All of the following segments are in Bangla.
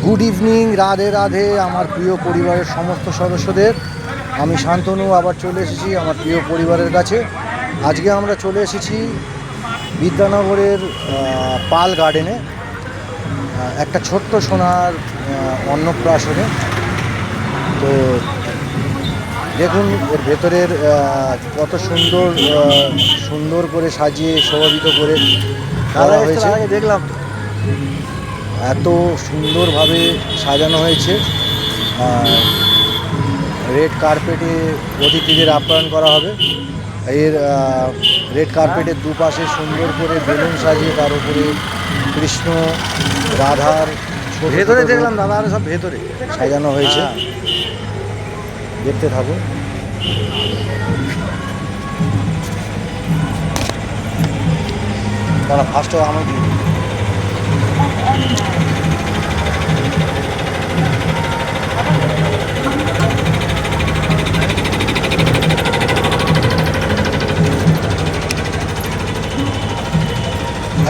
গুড ইভিনিং, রাধে রাধে আমার প্রিয় পরিবারের সমস্ত সদস্যদের। আমি শান্তনু আবার চলে এসেছি আমার প্রিয় পরিবারের কাছে। আজকে আমরা চলে এসেছি বিদ্যানগরের পাল গার্ডেনে, একটা ছোট্ট সোনার অন্নপ্রাশনে। তো দেখুন এর ভেতরের কত সুন্দর সুন্দর করে সাজিয়ে শোভাবিত করে করা হয়েছে। দেখলাম এত সুন্দরভাবে সাজানো হয়েছে। রেড কার্পেটে অতিথিদের আপ্যায়ন করা হবে। এর রেড কার্পেটের দুপাশে সুন্দর করে বেলুন সাজিয়ে তার উপরে কৃষ্ণ রাধার ভেতরে দেখলাম দাদা সব ভেতরে সাজানো হয়েছে। দেখতে থাকুন। তারা ফার্স্টে আমি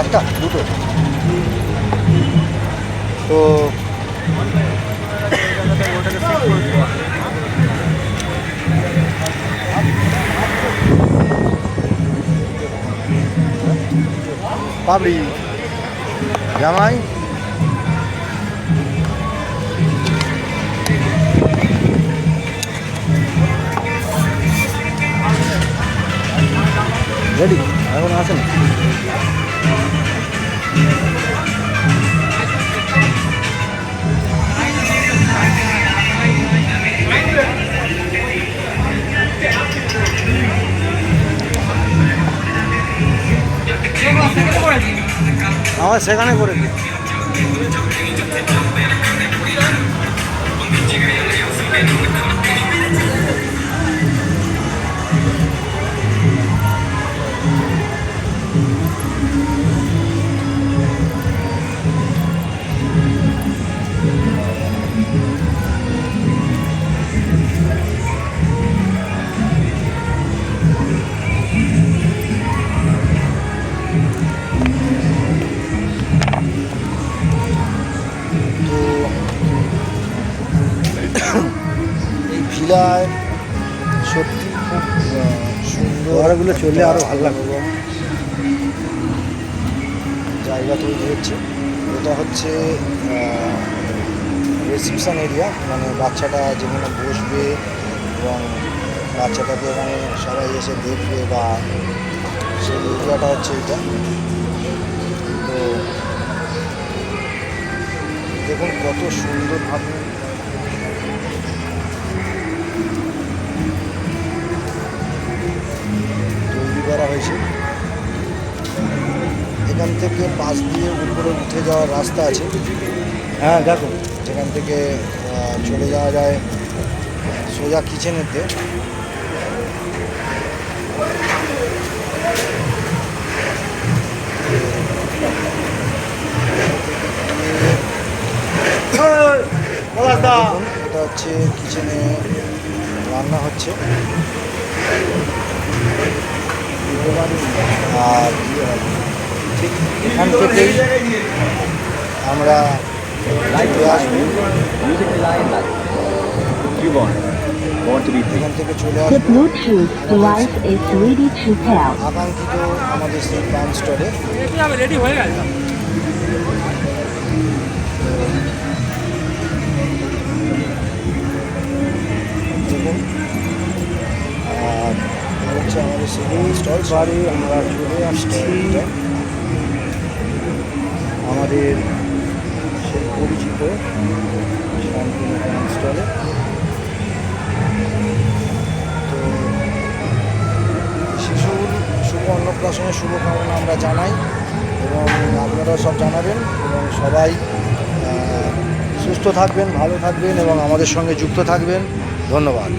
একটা দুটো তো পাবলি জামাই রেডি এখন আসেন। আমার সেখানে করে দিই। এই ভিলায় সত্যি খুব সুন্দর, ওরাগুলো চললে আরও ভালো লাগবে। জায়গা তৈরি হচ্ছে, এটা হচ্ছে রিসেপশন এরিয়া, মানে বাচ্চাটা যেখানে বসবে এবং বাচ্চাটাকে এখানে সবাই এসে দেখবে বা সেই এরিয়াটা হচ্ছে এটা। তো দেখুন কত সুন্দরভাবে তৈরি করা হয়েছে। এখান থেকে পাশ দিয়ে উপরে উঠে যাওয়ার রাস্তা আছে। হ্যাঁ দেখো, যেখান থেকে চলে যাওয়া যায় সোজা কিচেনেতে। এটা হচ্ছে কিচেনে রান্না হচ্ছে। আর ঠিক এখান থেকেই আমরা লাইভে আসবো। এখান থেকে চলে আসবো আকাঙ্ক্ষিত আমাদের সেই পান স্টোরে। রেডি হয়ে গেছে। দেখুন আর হচ্ছে আমাদের সেই স্টল বাড়ি। আমরা চলে আসছি আমাদের সেই পরিচিত শান্তিনিকেতন স্টলে। তো শিশুর শুভ অন্নপ্রাশনের শুভকামনা আমরা জানাই এবং আপনারাও সব জানাবেন এবং সবাই সুস্থ থাকবেন, ভালো থাকবেন এবং আমাদের সঙ্গে যুক্ত থাকবেন। ধন্যবাদ।